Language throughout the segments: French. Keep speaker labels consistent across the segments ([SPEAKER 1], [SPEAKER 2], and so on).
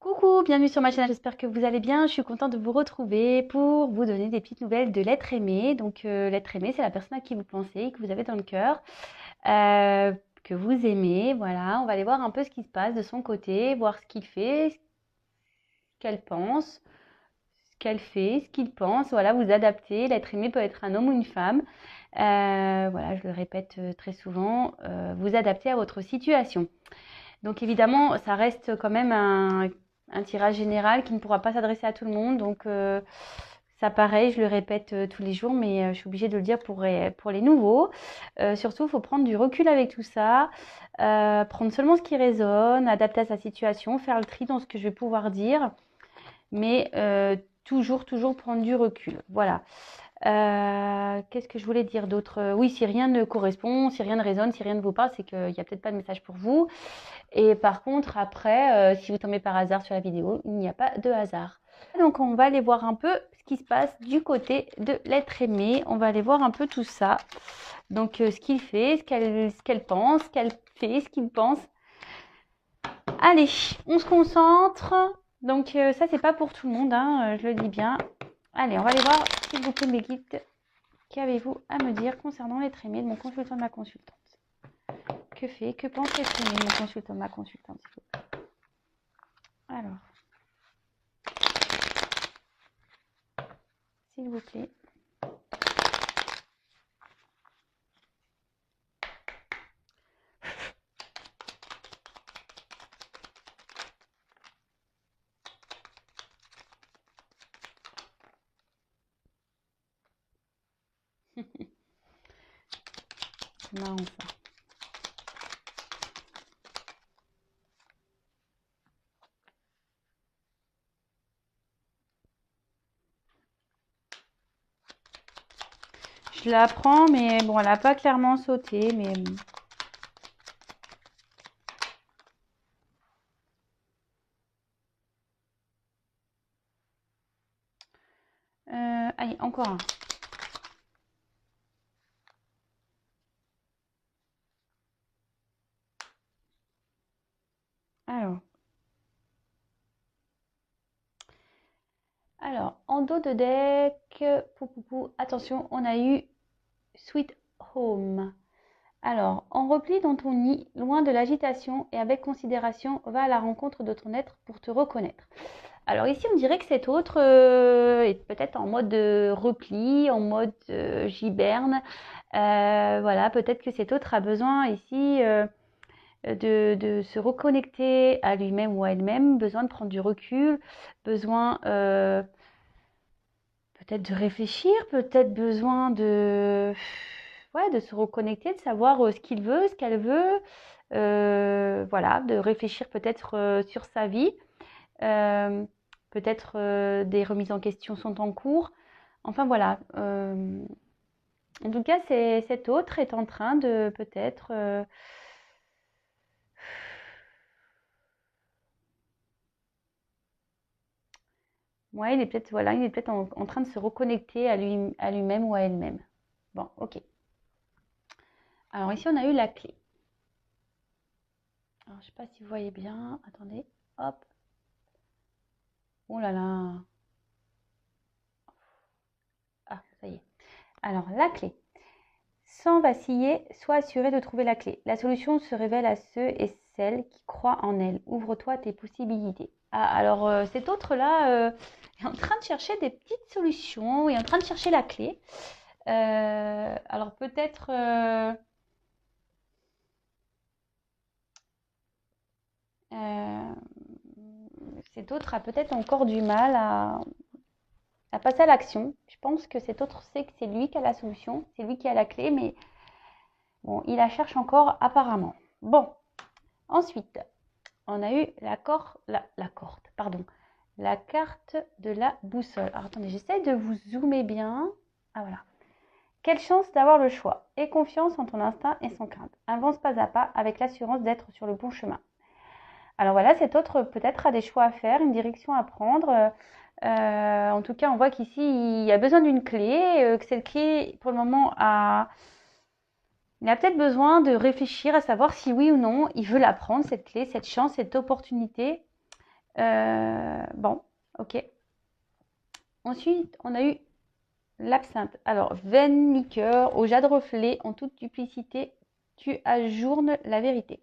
[SPEAKER 1] Coucou, bienvenue sur ma chaîne, j'espère que vous allez bien. Je suis contente de vous retrouver pour vous donner des petites nouvelles de l'être aimé. Donc l'être aimé, c'est la personne à qui vous pensez, que vous avez dans le cœur, euh, que vous aimez. Voilà, on va aller voir un peu ce qui se passe de son côté, voir ce qu'il fait, ce qu'elle pense, ce qu'elle fait, ce qu'il pense. Voilà, vous adaptez. L'être aimé peut être un homme ou une femme. Voilà, je le répète très souvent, vous adaptez à votre situation. Donc évidemment, ça reste quand même un tirage général qui ne pourra pas s'adresser à tout le monde. Donc ça pareil, je le répète tous les jours, mais je suis obligée de le dire pour les nouveaux. Surtout, il faut prendre du recul avec tout ça, prendre seulement ce qui résonne, adapter à sa situation, faire le tri dans ce que je vais pouvoir dire, mais toujours prendre du recul. Voilà. Qu'est-ce que je voulais dire d'autre? Oui, si rien ne correspond, si rien ne résonne, si rien ne vous parle, c'est qu'il n'y a peut-être pas de message pour vous. Et par contre, après, si vous tombez par hasard sur la vidéo, il n'y a pas de hasard. Donc, on va aller voir un peu ce qui se passe du côté de l'être aimé. On va aller voir un peu tout ça. Donc, ce qu'il fait, ce qu'elle pense, ce qu'elle fait, ce qu'il pense. Allez, on se concentre. Donc, ça, c'est pas pour tout le monde, hein, je le dis bien. Allez, on va aller voir, s'il vous plaît, mes guides. Qu'avez-vous à me dire concernant l'être aimé de mon consultant, de ma consultante? Que pense l'être aimé de mon consultant, de ma consultante? Alors, s'il vous plaît. C'est marrant ça. Je la prends, mais bon, elle n'a pas clairement sauté, mais bon. Allez, encore un. Alors, en dos de deck, attention, on a eu Sweet Home. Alors, en repli dans ton nid, loin de l'agitation et avec considération, va à la rencontre de ton être pour te reconnaître. Alors ici, on dirait que cet autre est peut-être en mode repli, en mode giberne. Voilà, peut-être que cet autre a besoin ici de se reconnecter à lui-même ou à elle-même, besoin de prendre du recul, besoin peut-être de réfléchir, peut-être besoin de se reconnecter, de savoir ce qu'il veut, ce qu'elle veut, voilà, de réfléchir peut-être sur sa vie. Peut-être des remises en question sont en cours. Enfin voilà. En tout cas, cet autre est en train de peut-être ouais, il est peut-être voilà, il est peut-être en train de se reconnecter à lui-même ou à elle-même. Bon, ok. Alors ici, on a eu la clé. Alors, je sais pas si vous voyez bien. Attendez. Hop. Oh là là. Ah, ça y est. Alors, la clé. Sans vaciller, sois assuré de trouver la clé. La solution se révèle à ceux et celles qui croient en elle. Ouvre-toi à tes possibilités. Ah, alors, cet autre-là est en train de chercher des petites solutions, est en train de chercher la clé. Alors, peut-être... cet autre a peut-être encore du mal à passer à l'action. Je pense que cet autre sait que c'est lui qui a la solution, c'est lui qui a la clé, mais bon, il la cherche encore apparemment. Bon, ensuite, on a eu la carte de la boussole. Alors, attendez, j'essaie de vous zoomer bien. Ah voilà. Quelle chance d'avoir le choix. Aie confiance en ton instinct et sans crainte. Avance pas à pas avec l'assurance d'être sur le bon chemin. Alors voilà, cet autre peut-être a des choix à faire, une direction à prendre. En tout cas, on voit qu'ici, il y a besoin d'une clé, que cette clé, pour le moment, il a peut-être besoin de réfléchir à savoir si oui ou non il veut la prendre, cette clé, cette chance, cette opportunité. Bon, ok. Ensuite, on a eu l'absinthe. Alors, vaine liqueur, au jade reflet, en toute duplicité, tu ajournes la vérité.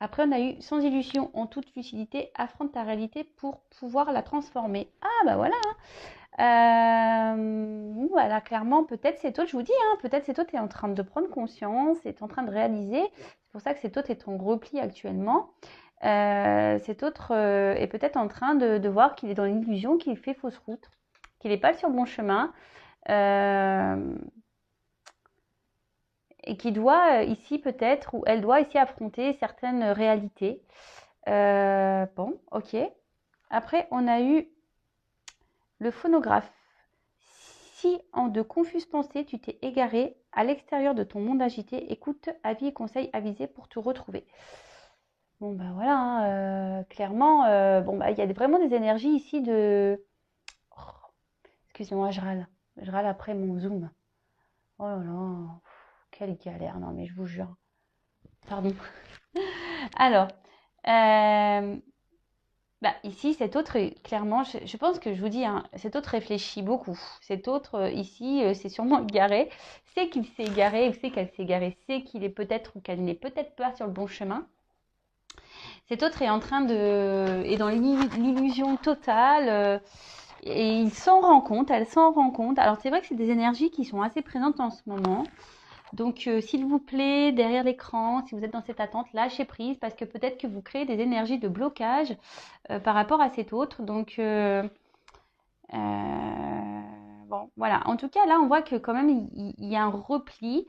[SPEAKER 1] Après, on a eu sans illusion, en toute lucidité, affronte ta réalité pour pouvoir la transformer. Ah, bah voilà. Voilà, clairement, peut-être cet autre, je vous dis, hein, peut-être cet autre est en train de prendre conscience, est en train de réaliser. C'est pour ça que cet autre est en repli actuellement. Cet autre est peut-être en train de voir qu'il est dans l'illusion, qu'il fait fausse route, qu'il n'est pas sur le bon chemin. Et qui doit ici peut-être, ou elle doit ici affronter certaines réalités. Bon, ok. Après, on a eu le phonographe. Si en de confuses pensées, tu t'es égaré à l'extérieur de ton monde agité, écoute avis et conseils avisés pour te retrouver. Bon, bah voilà, hein, clairement, bon, bah, il y a vraiment des énergies ici de... Oh, excusez-moi, je râle. Je râle après mon Zoom. Oh là là, quelle galère, non mais je vous jure. Pardon. Alors, bah, ici, cet autre, clairement, je pense que je vous dis, hein, cet autre réfléchit beaucoup. Cet autre, ici, c'est sûrement égaré. C'est qu'il s'est égaré, c'est qu'elle s'est égarée, c'est qu'il est peut-être ou qu'elle n'est peut-être pas sur le bon chemin. Cet autre est en train est dans l'illusion totale. Et il s'en rend compte, elle s'en rend compte. Alors, c'est vrai que c'est des énergies qui sont assez présentes en ce moment. Donc, s'il vous plaît, derrière l'écran, si vous êtes dans cette attente, lâchez prise parce que peut-être que vous créez des énergies de blocage par rapport à cet autre. Donc, bon, voilà. En tout cas, là, on voit que quand même, il y a un repli.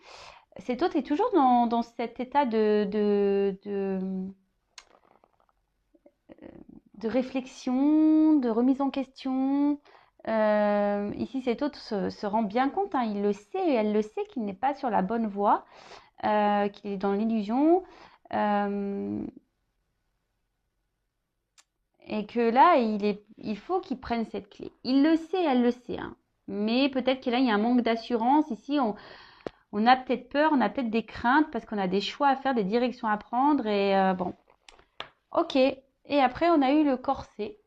[SPEAKER 1] Cet autre est toujours dans cet état de réflexion, de remise en question. Ici, cet autre se rend bien compte, hein, il le sait et elle le sait qu'il n'est pas sur la bonne voie, qu'il est dans l'illusion. Et que là, il faut qu'il prenne cette clé. Il le sait, elle le sait. Hein. Mais peut-être que là, il y a un manque d'assurance. Ici, on a peut-être peur, on a peut-être des craintes parce qu'on a des choix à faire, des directions à prendre. Et bon, ok. Et après, on a eu le corset.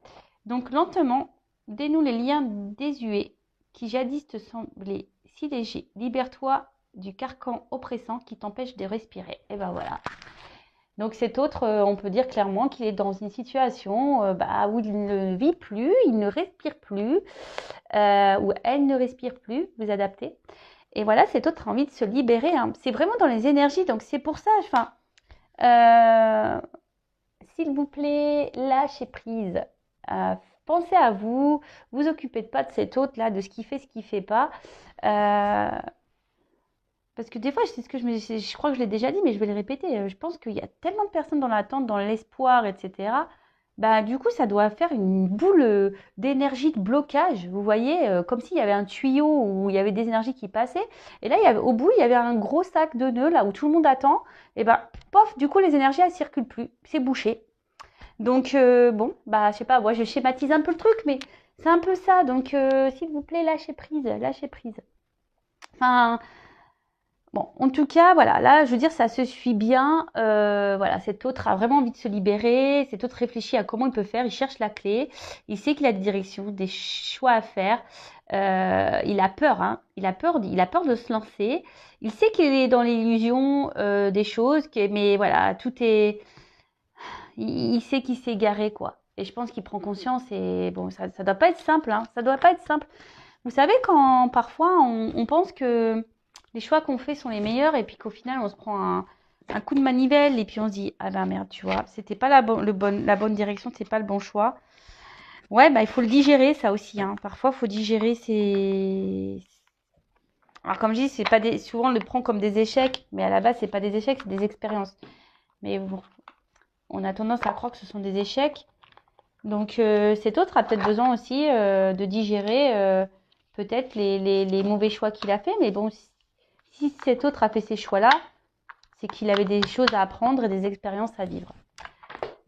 [SPEAKER 1] Donc, lentement, dénoue les liens désuets qui jadis te semblaient si légers. Libère-toi du carcan oppressant qui t'empêche de respirer. Et ben voilà. Donc cet autre, on peut dire clairement qu'il est dans une situation où il ne vit plus, il ne respire plus, ou elle ne respire plus, vous adaptez. Et voilà, cet autre a envie de se libérer. Hein. C'est vraiment dans les énergies, donc c'est pour ça, s'il vous plaît, lâchez prise. Pensez à vous, vous occupez pas de cet autre-là, de ce qu'il fait, ce qu'il fait pas. Parce que des fois, c'est ce que je crois que je l'ai déjà dit, mais je vais le répéter. Je pense qu'il y a tellement de personnes dans l'attente, dans l'espoir, etc. Bah, du coup, ça doit faire une boule d'énergie de blocage. Vous voyez, comme s'il y avait un tuyau où il y avait des énergies qui passaient. Et là, au bout, il y avait un gros sac de nœuds, là où tout le monde attend. Et bah, pof, du coup, les énergies, elles circulent plus. C'est bouché. Donc, bon, bah, je sais pas, moi, je schématise un peu le truc, mais c'est un peu ça. Donc, s'il vous plaît, lâchez prise, lâchez prise. Enfin... Bon, en tout cas, voilà, là, je veux dire, ça se suit bien. Voilà, cet autre a vraiment envie de se libérer. Cet autre réfléchit à comment il peut faire. Il cherche la clé. Il sait qu'il a des directions, des choix à faire. Il a peur, hein. Il a peur de se lancer. Il sait qu'il est dans l'illusion des choses, mais voilà, tout est. Il sait qu'il s'est égaré, quoi. Et je pense qu'il prend conscience. Et bon, ça doit pas être simple, hein. Ça doit pas être simple. Vous savez, quand parfois on pense que les choix qu'on fait sont les meilleurs et puis qu'au final on se prend un coup de manivelle et puis on se dit ah ben merde, tu vois, c'était pas la bonne direction, c'est pas le bon choix. Ouais, bah il faut le digérer ça aussi, hein. Parfois il faut digérer alors comme je dis, c'est pas souvent on le prend comme des échecs, mais à la base c'est pas des échecs, c'est des expériences. Mais bon, on a tendance à croire que ce sont des échecs. Donc cet autre a peut-être besoin aussi de digérer peut-être les mauvais choix qu'il a fait. Mais bon, si cet autre a fait ces choix-là, c'est qu'il avait des choses à apprendre et des expériences à vivre.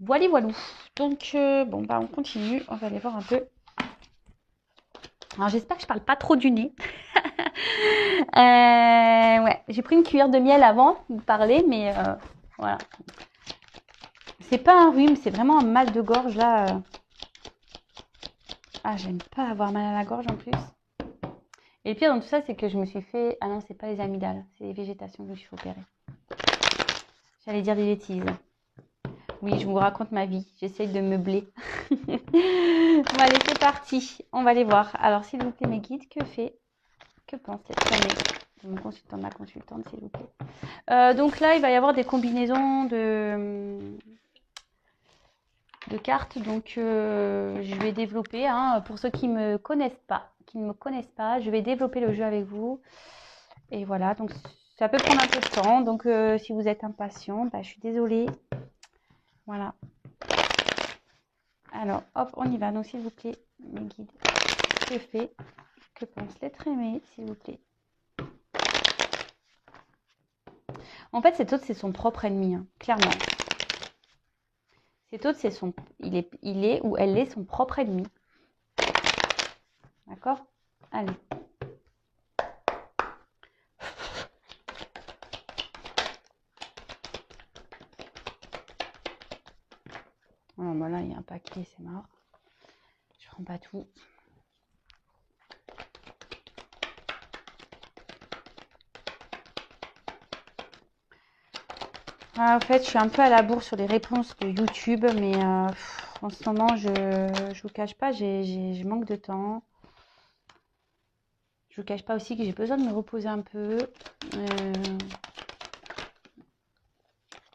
[SPEAKER 1] Voilà, voilà. Donc, bon, bah, on continue. On va aller voir un peu. Alors, j'espère que je parle pas trop du nez. Ouais, j'ai pris une cuillère de miel avant de parler, mais voilà. C'est pas un rhume, c'est vraiment un mal de gorge là. Ah, j'aime pas avoir mal à la gorge en plus. Et le pire dans tout ça, c'est que je me suis fait... Ah non, c'est pas les amygdales, c'est les végétations que je me suis fait opérer. J'allais dire des bêtises. Oui, je vous raconte ma vie. J'essaye de meubler. Bon, allez, c'est parti. On va les voir. Alors, s'il vous plaît, mes guides, que pense cette année de mon consultant, ma consultante, s'il vous plaît. Donc là, il va y avoir des combinaisons de cartes. Donc, je vais développer. Hein, pour ceux qui ne me connaissent pas, je vais développer le jeu avec vous. Et voilà, donc ça peut prendre un peu de temps. Donc, si vous êtes impatient, bah, je suis désolée. Voilà. Alors, hop, on y va. Donc, s'il vous plaît, mes guides, que pense l'être aimé, s'il vous plaît. En fait, cet autre, c'est son propre ennemi, hein, clairement. Cet autre, il est ou elle est son propre ennemi. D'accord? Allez. Alors, voilà, il y a un paquet, c'est mort. Je prends pas tout. Ah, en fait, je suis un peu à la bourre sur les réponses de YouTube, mais en ce moment, je vous cache pas, je manque de temps. Je vous cache pas aussi que j'ai besoin de me reposer un peu.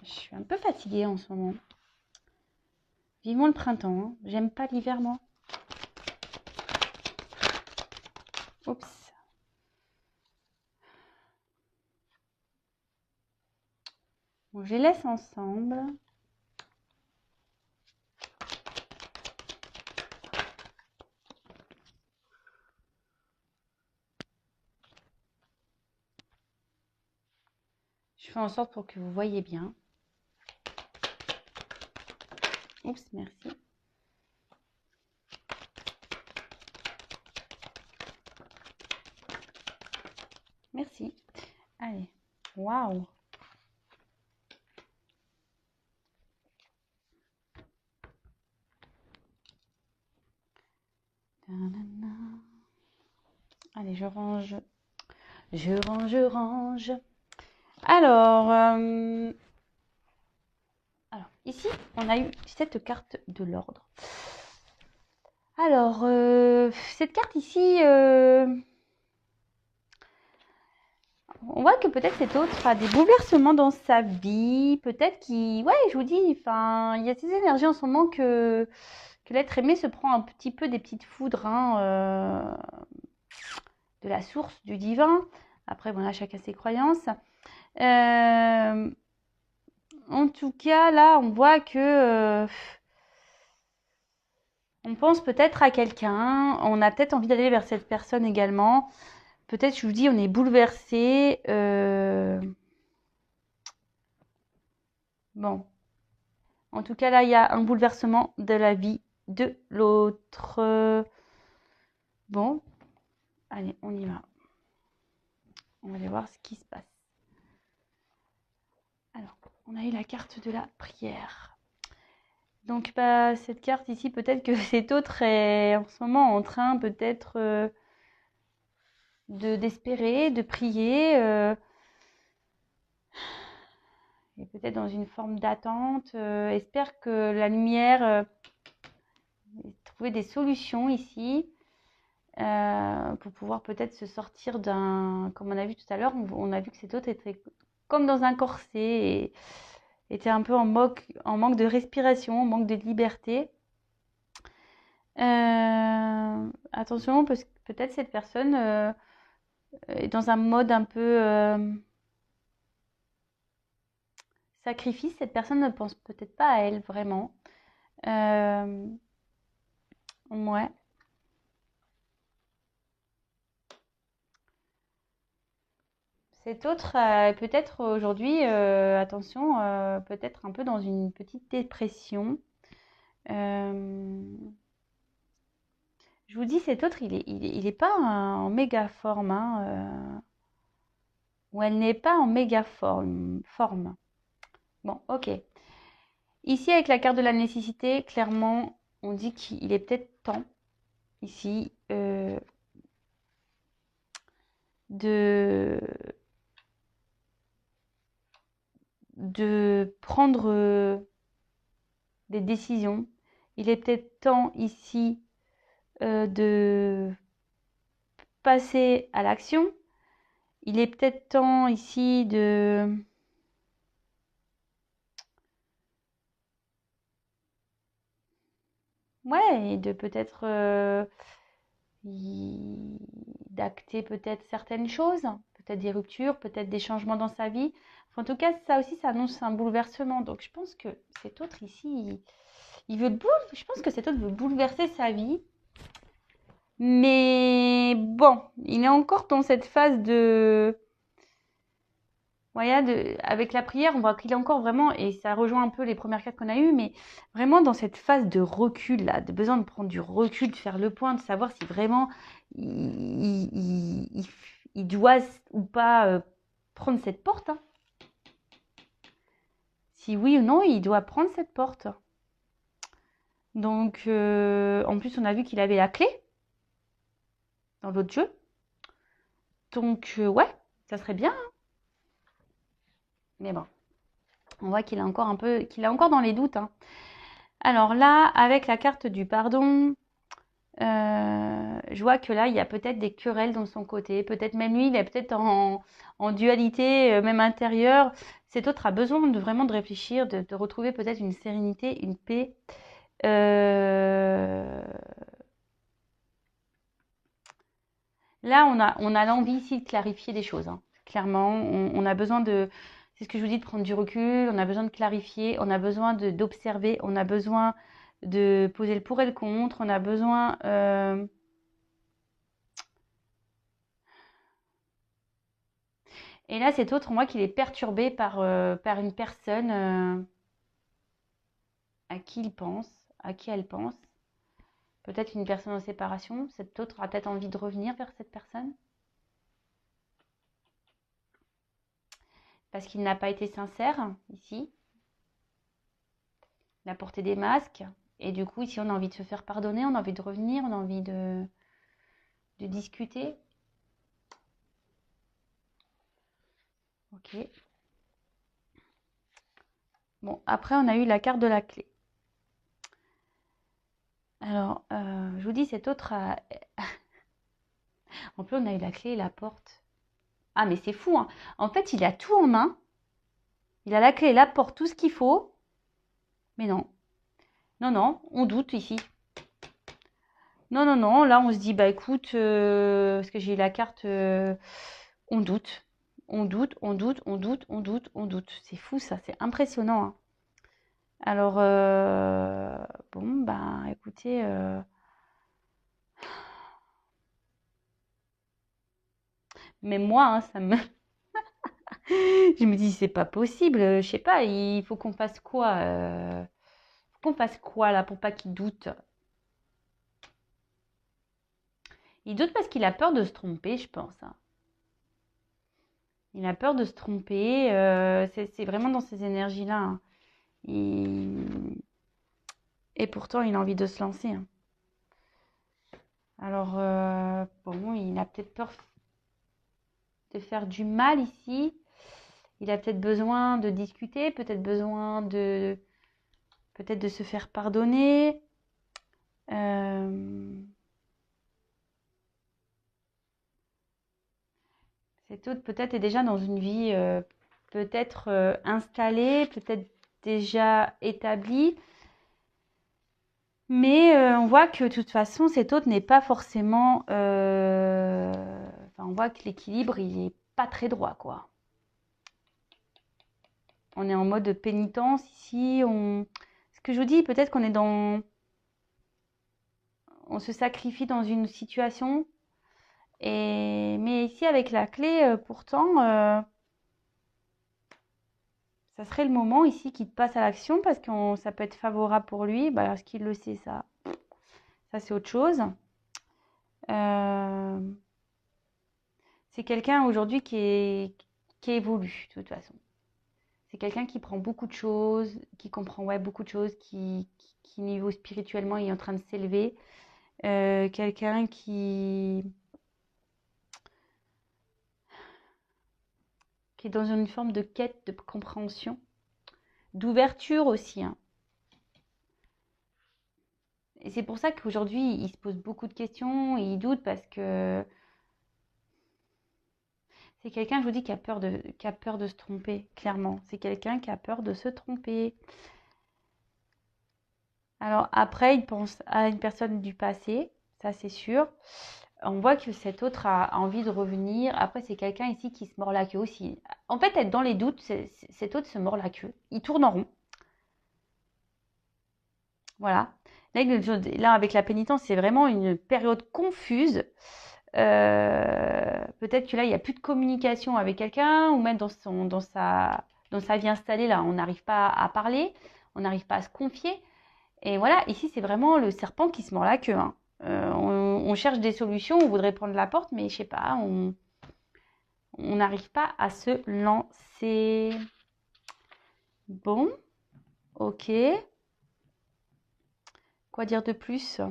[SPEAKER 1] Je suis un peu fatiguée en ce moment. Vivement le printemps. Hein. J'aime pas l'hiver, moi. Oups. Bon, je les laisse ensemble. Je fais en sorte pour que vous voyez bien. Oups, merci. Merci. Allez. Waouh. Allez, je range. Je range. Alors, ici, on a eu cette carte de l'ordre. Alors, cette carte ici, on voit que peut-être cet autre a des bouleversements dans sa vie. Peut-être qu'il... Ouais, je vous dis, enfin, il y a ces énergies en ce moment que l'être aimé se prend un petit peu des petites foudres hein, de la source, du divin. Après, voilà, chacun ses croyances. En tout cas, là, on voit que... on pense peut-être à quelqu'un. On a peut-être envie d'aller vers cette personne également. Peut-être, je vous dis, on est bouleversé. Bon. En tout cas, là, il y a un bouleversement de la vie de l'autre. Bon. Allez, on y va. On va aller voir ce qui se passe. Alors, on a eu la carte de la prière. Donc, bah, cette carte ici, peut-être que cet autre est en ce moment en train peut-être d'espérer, de prier. Et peut-être dans une forme d'attente. Espère que la lumière... trouver des solutions ici. Pour pouvoir peut-être se sortir d'un... Comme on a vu tout à l'heure, on a vu que cet autre était comme dans un corset et était un peu en manque de respiration, en manque de liberté. Attention, parce que peut-être cette personne est dans un mode un peu sacrifice. Cette personne ne pense peut-être pas à elle vraiment. Ouais. Cet autre, peut-être aujourd'hui, attention, peut-être un peu dans une petite dépression. Je vous dis, cet autre, il est pas en méga forme, hein, ou elle n'est pas en méga forme. Bon, ok. Ici, avec la carte de la nécessité, clairement, on dit qu'il est peut-être temps, ici, de, de prendre des décisions. Il est peut-être temps, ici, de passer à l'action. Il est peut-être temps, ici, de... Ouais, et de peut-être d'acter peut-être certaines choses, peut-être des ruptures, peut-être des changements dans sa vie. Enfin, en tout cas, ça aussi, ça annonce un bouleversement. Donc, je pense que cet autre ici, il veut je pense que cet autre veut bouleverser sa vie. Mais bon, il est encore dans cette phase de... Voilà, avec la prière, on voit qu'il est encore vraiment, et ça rejoint un peu les premières cartes qu'on a eues, mais vraiment dans cette phase de recul, là, de besoin de prendre du recul, de faire le point, de savoir si vraiment il doit ou pas prendre cette porte. Hein. Si oui ou non, il doit prendre cette porte. Donc, en plus, on a vu qu'il avait la clé dans l'autre jeu. Donc, ouais, ça serait bien. Hein. Mais bon, on voit qu'il est encore un peu, qu'il est encore dans les doutes. Hein. Alors là, avec la carte du pardon, je vois que là, il y a peut-être des querelles dans son côté. Peut-être même lui, il est peut-être en dualité, même intérieure. Cet autre a besoin de vraiment de réfléchir, de retrouver peut-être une sérénité, une paix. Là, on a l'envie ici de clarifier des choses. Hein. Clairement, on a besoin de... C'est ce que je vous dis, de prendre du recul. On a besoin de clarifier. On a besoin d'observer. On a besoin de poser le pour et le contre. On a besoin... Et là, cet autre, on voit qu'il est perturbé par une personne à qui il pense, à qui elle pense. Peut-être une personne en séparation. Cet autre a peut-être envie de revenir vers cette personne. Parce qu'il n'a pas été sincère, ici. Il a porté des masques. Et du coup, ici, on a envie de se faire pardonner, on a envie de revenir, on a envie de discuter. Ok. Bon, après, on a eu la carte de la clé. Alors, je vous dis, cet autre a... En plus, on a eu la clé et la porte. Ah, mais c'est fou, hein. En fait, il a tout en main. Il a la clé, la porte, tout ce qu'il faut. Mais non. Non, non, on doute ici. Non, non, non. Là, on se dit, bah écoute, parce que j'ai eu la carte, on doute. On doute, on doute, on doute, on doute, on doute. C'est fou, ça. C'est impressionnant. Hein. Alors, bon, bah écoutez... Mais moi, hein, ça me... Je me dis, c'est pas possible. Je sais pas, il faut qu'on fasse quoi faut qu'on fasse quoi là pour pas qu'il doute? Il doute parce qu'il a peur de se tromper, je pense. Hein. Il a peur de se tromper. C'est vraiment dans ces énergies-là. Hein. Et pourtant, il a envie de se lancer. Hein. Alors, bon, il a peut-être peur de faire du mal ici. Il a peut-être besoin de discuter, peut-être de se faire pardonner. Cet autre peut-être est déjà dans une vie peut-être installée, peut-être déjà établie. Mais on voit que de toute façon, cet autre n'est pas forcément... Enfin, on voit que l'équilibre, il n'est pas très droit, quoi. On est en mode pénitence ici. Ce que je vous dis, peut-être qu'on est dans... On se sacrifie dans une situation. Mais ici, avec la clé, pourtant, ça serait le moment ici qu'il passe à l'action parce que ça peut être favorable pour lui. Bah, est-ce qu'il le sait, ça c'est autre chose. C'est quelqu'un aujourd'hui qui évolue, de toute façon. C'est quelqu'un qui prend beaucoup de choses, qui comprend ouais, beaucoup de choses, qui niveau spirituellement est en train de s'élever. Quelqu'un qui est dans une forme de quête de compréhension, d'ouverture aussi, hein. Et c'est pour ça qu'aujourd'hui, il se pose beaucoup de questions, et il doute parce que c'est quelqu'un, je vous dis, qui a peur de se tromper, clairement. C'est quelqu'un qui a peur de se tromper. Alors après, il pense à une personne du passé, ça c'est sûr. On voit que cet autre a envie de revenir. Après, c'est quelqu'un ici qui se mord la queue aussi. En fait, être dans les doutes, cet autre se mord la queue. Il tourne en rond. Voilà. Là, avec la pénitence, c'est vraiment une période confuse. Peut-être que là, il n'y a plus de communication avec quelqu'un, ou même dans sa vie installée, là, on n'arrive pas à parler, on n'arrive pas à se confier. Et voilà, ici, c'est vraiment le serpent qui se mord la queue, hein. On cherche des solutions, on voudrait prendre la porte, mais je sais pas, on n'arrive pas à se lancer. Bon, ok. Quoi dire de plus?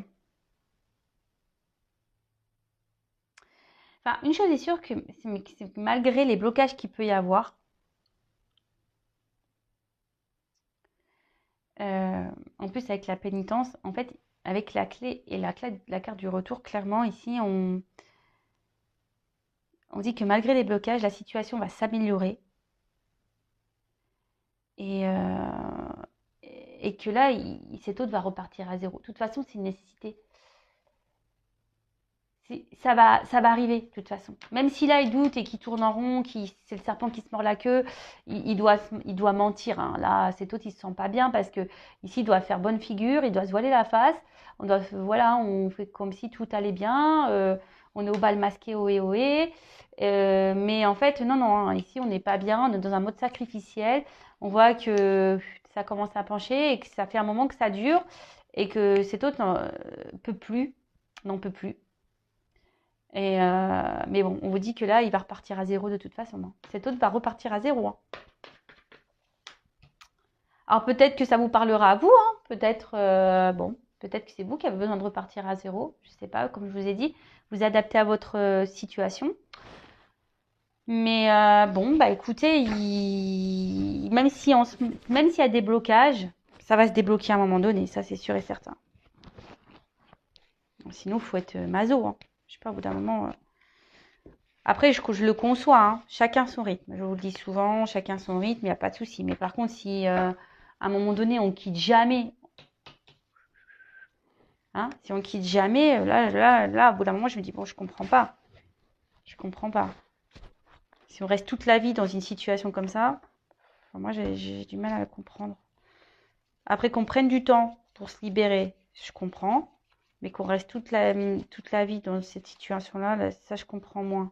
[SPEAKER 1] Enfin, une chose est sûre, c'est que malgré les blocages qu'il peut y avoir, en plus avec la pénitence, en fait, avec la clé et la carte du retour, clairement, ici, on dit que malgré les blocages, la situation va s'améliorer. Et, et que là, cet autre va repartir à zéro. De toute façon, c'est une nécessité. Ça va arriver, de toute façon. Même si là, il doute et qu'il tourne en rond, c'est le serpent qui se mord la queue, il doit mentir, hein. Là, cet autre, il se sent pas bien parce que ici, il doit faire bonne figure, il doit se voiler la face. Voilà, on fait comme si tout allait bien. On est au bal masqué, ohé, ohé. Mais en fait, non, non, hein, ici, on n'est pas bien. On est dans un mode sacrificiel. On voit que ça commence à pencher et que ça fait un moment que ça dure et que cet autre n'en peut plus. Mais bon, on vous dit que là, il va repartir à zéro de toute façon, hein. Cet autre va repartir à zéro, hein. Alors peut-être que ça vous parlera à vous, hein. Peut-être, peut-être que c'est vous qui avez besoin de repartir à zéro. Je ne sais pas, comme je vous ai dit, vous adaptez à votre situation. Mais bon, bah écoutez, même s'il y a des blocages, ça va se débloquer à un moment donné, ça c'est sûr et certain. Sinon, il faut être maso, hein. Je sais pas, au bout d'un moment. Après, je le conçois, hein. Chacun son rythme. Je vous le dis souvent, chacun son rythme, il n'y a pas de souci. Mais par contre, si à un moment donné, on quitte jamais, hein, si on quitte jamais, là, au bout d'un moment, je me dis, bon, je comprends pas. Je comprends pas. Si on reste toute la vie dans une situation comme ça, enfin, moi, j'ai du mal à le comprendre. Après, qu'on prenne du temps pour se libérer, je comprends. Mais qu'on reste toute la vie dans cette situation-là, là, ça, je comprends moins.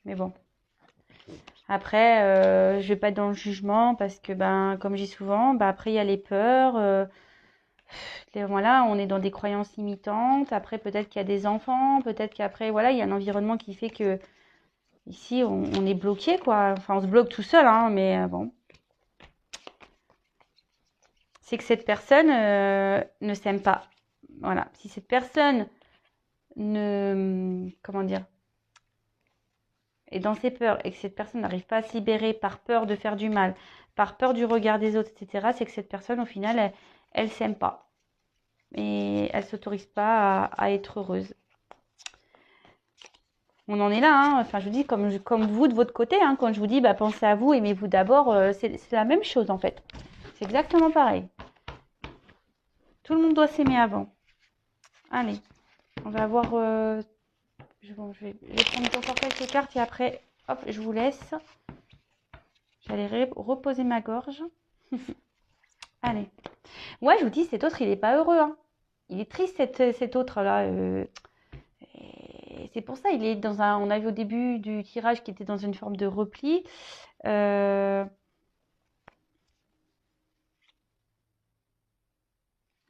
[SPEAKER 1] Mais bon. Après, je vais pas être dans le jugement parce que, ben, comme je dis souvent, ben, après, il y a les peurs. Voilà, on est dans des croyances limitantes. Après, peut-être qu'il y a des enfants. Peut-être qu'après, voilà, il y a un environnement qui fait que ici, on est bloqué, quoi. Enfin, on se bloque tout seul, hein, mais bon. C'est que cette personne ne s'aime pas. Voilà. Si cette personne comment dire, est dans ses peurs et que cette personne n'arrive pas à se libérer par peur de faire du mal, par peur du regard des autres, etc., c'est que cette personne, au final, elle s'aime pas. Et elle s'autorise pas à être heureuse. On en est là, hein. Enfin, je vous dis, comme vous de votre côté, hein, quand je vous dis, bah, pensez à vous, aimez-vous d'abord, c'est la même chose, en fait. C'est exactement pareil. Tout le monde doit s'aimer avant. Allez, on va voir... je vais prendre encore quelques cartes et après, hop, je vous laisse. J'allais reposer ma gorge. Allez. Ouais, je vous dis, cet autre, il n'est pas heureux, hein. Il est triste, cet autre-là. C'est pour ça, il est dans un... On a vu au début du tirage qu'il était dans une forme de repli.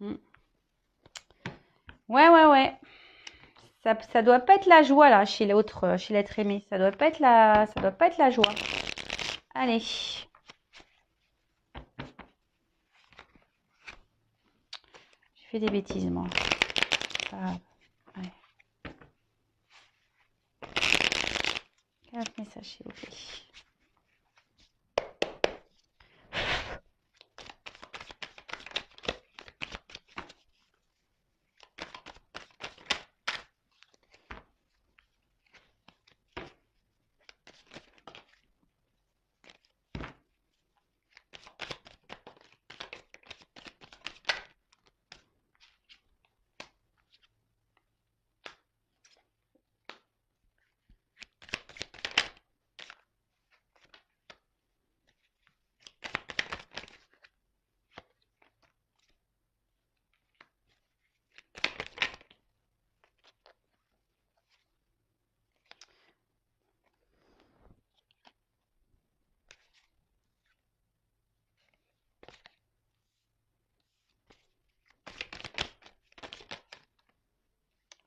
[SPEAKER 1] Hmm. Ouais. Ça doit pas être la joie, là, chez l'autre, chez l'être aimé. Ça doit pas être la joie. Allez. J'ai fait des bêtises, moi. Ah, ouais. 15 messages, s'il vous plaît.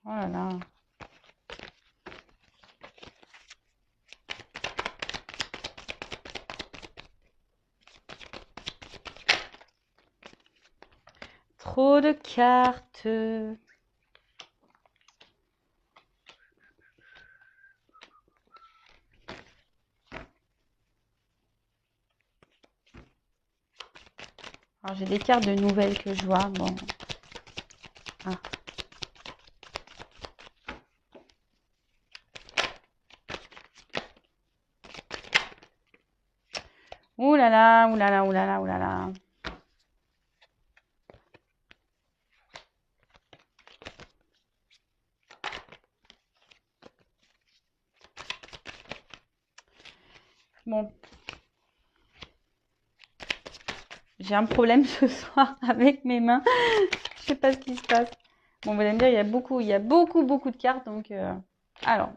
[SPEAKER 1] Oh là là. Trop de cartes. Alors, j'ai des cartes de nouvelles que je vois. Bon. Ah. Ouh là là, ouh là là, ouh là là, ouh là là. Bon. J'ai un problème ce soir avec mes mains. Je sais pas ce qui se passe. Bon, vous allez me dire, il y a beaucoup de cartes. Donc, alors.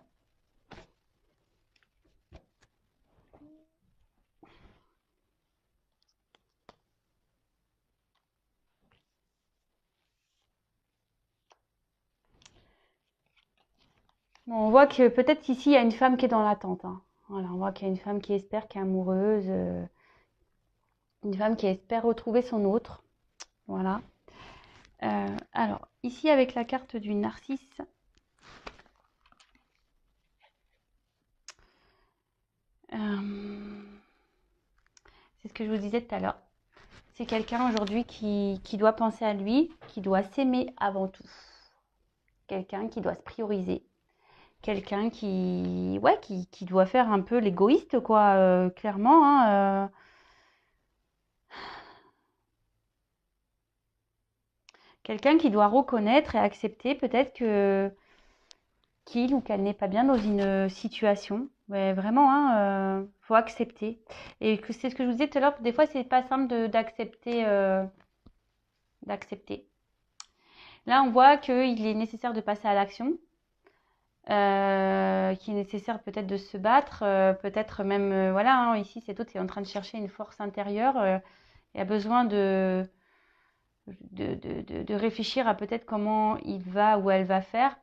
[SPEAKER 1] Bon, on voit que peut-être qu'ici, il y a une femme qui est dans l'attente. Hein. Voilà, on voit qu'il y a une femme qui espère, qui est amoureuse. Une femme qui espère retrouver son autre. Voilà. Alors, ici, avec la carte du narcisse. C'est ce que je vous disais tout à l'heure. C'est quelqu'un aujourd'hui qui doit penser à lui, qui doit s'aimer avant tout. Quelqu'un qui doit se prioriser. Quelqu'un qui doit faire un peu l'égoïste, quoi, clairement. Hein, quelqu'un qui doit reconnaître et accepter peut-être que qu'il ou qu'elle n'est pas bien dans une situation. Mais vraiment, hein, faut accepter. Et que c'est ce que je vous disais tout à l'heure, des fois, c'est pas simple d'accepter. D'accepter. Là, on voit qu'il est nécessaire de passer à l'action. Qu'il est nécessaire peut-être de se battre, peut-être même, voilà, hein, ici c'est l'autre qui est en train de chercher une force intérieure, il a besoin de réfléchir à peut-être comment il va ou elle va faire.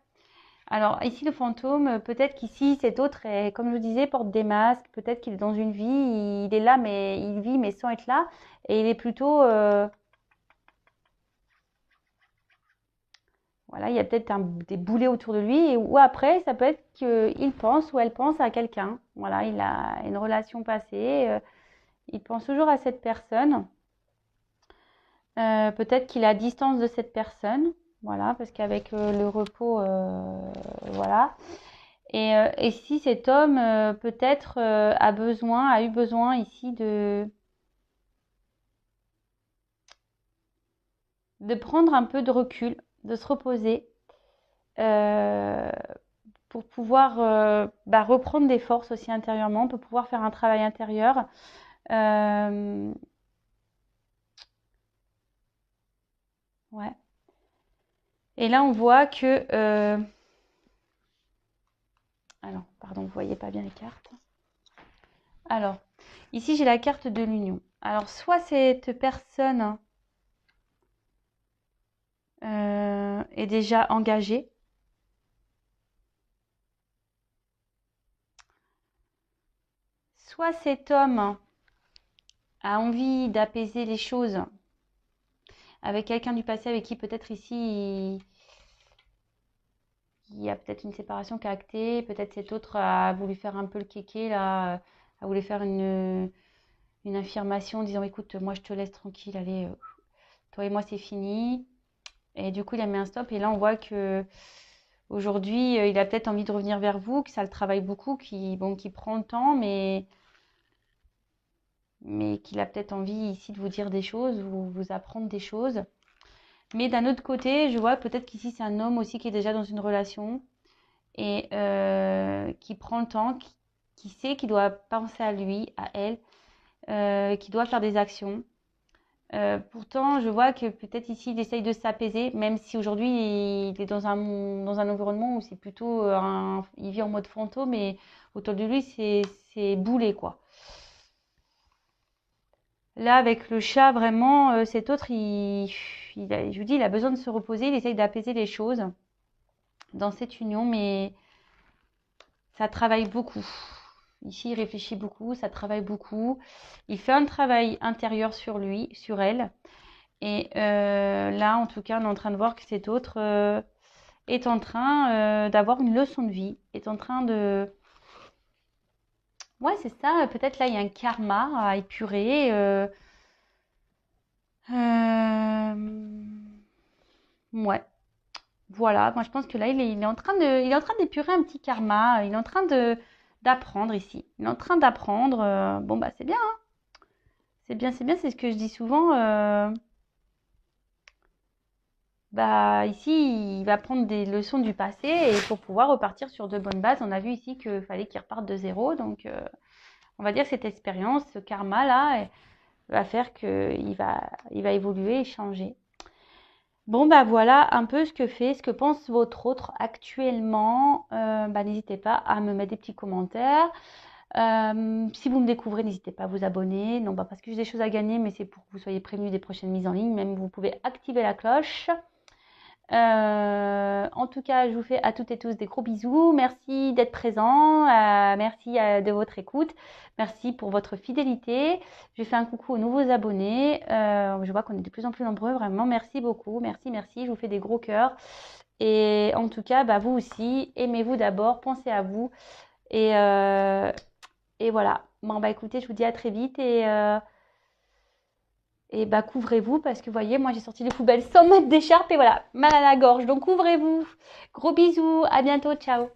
[SPEAKER 1] Alors ici le fantôme, peut-être qu'ici cet autre est, comme je vous disais, porte des masques, peut-être qu'il est dans une vie, il est là mais il vit mais sans être là, et il est plutôt... voilà, il y a peut-être des boulets autour de lui, ou après, ça peut être qu'il pense ou elle pense à quelqu'un. Voilà, il a une relation passée, il pense toujours à cette personne. Peut-être qu'il est à distance de cette personne, voilà, parce qu'avec le repos, voilà. Et si cet homme, peut-être, a eu besoin ici de prendre un peu de recul, de se reposer, euh, pour pouvoir reprendre des forces aussi intérieurement, pour pouvoir faire un travail intérieur. Ouais. Et là, on voit que... alors, pardon, vous voyez pas bien les cartes. Alors, ici, j'ai la carte de l'union. Alors, soit cette personne est déjà engagée, soit cet homme a envie d'apaiser les choses avec quelqu'un du passé avec qui peut-être ici il y a peut-être une séparation qui a acté, peut-être cet autre a voulu faire un peu le kéké là, a voulu faire une affirmation en disant écoute, moi je te laisse tranquille, allez, toi et moi c'est fini. Et du coup il a mis un stop et là on voit que aujourd'hui il a peut-être envie de revenir vers vous, que ça le travaille beaucoup, qui prend le temps, mais qu'il a peut-être envie ici de vous dire des choses ou vous apprendre des choses. Mais d'un autre côté, je vois peut-être qu'ici c'est un homme aussi qui est déjà dans une relation et qui prend le temps, qui sait qu'il doit penser à lui, à elle, qui doit faire des actions. Pourtant, je vois que peut-être ici il essaye de s'apaiser, même si aujourd'hui il est dans un environnement où c'est plutôt il vit en mode fantôme et autour de lui c'est boulé quoi. Là, avec le chat, vraiment, cet autre, je vous dis, il a besoin de se reposer, il essaye d'apaiser les choses dans cette union, mais ça travaille beaucoup. Ici, il réfléchit beaucoup, ça travaille beaucoup. Il fait un travail intérieur sur lui, sur elle. Et là, en tout cas, on est en train de voir que cet autre est en train d'avoir une leçon de vie, est en train de... Ouais, c'est ça, peut-être là, il y a un karma à épurer. Ouais. Voilà, moi je pense que là il est en train d'épurer un petit karma, il est en train d'apprendre ici. Il est en train d'apprendre. Bon bah c'est bien, hein. C'est bien, c'est ce que je dis souvent. Bah ici il va prendre des leçons du passé et pour pouvoir repartir sur de bonnes bases. On a vu ici qu'il fallait qu'il reparte de zéro, donc on va dire que cette expérience, ce karma là, va faire il va évoluer et changer. Bon, bah voilà un peu ce que pense votre autre actuellement. Bah, n'hésitez pas à me mettre des petits commentaires. Si vous me découvrez, n'hésitez pas à vous abonner. Non, pas parce que j'ai des choses à gagner, mais c'est pour que vous soyez prévenus des prochaines mises en ligne. Même vous pouvez activer la cloche. En tout cas, je vous fais à toutes et tous des gros bisous. Merci d'être présents. Merci de votre écoute. Merci pour votre fidélité. Je fais un coucou aux nouveaux abonnés. Je vois qu'on est de plus en plus nombreux. Vraiment, merci beaucoup. Merci, merci. Je vous fais des gros cœurs. Et en tout cas, bah, vous aussi, aimez-vous d'abord. Pensez à vous. Et voilà. Bon, bah écoutez, je vous dis à très vite. Et bah couvrez-vous parce que vous voyez, moi j'ai sorti les poubelles sans mettre d'écharpe et voilà, mal à la gorge. Donc couvrez-vous. Gros bisous, à bientôt, ciao.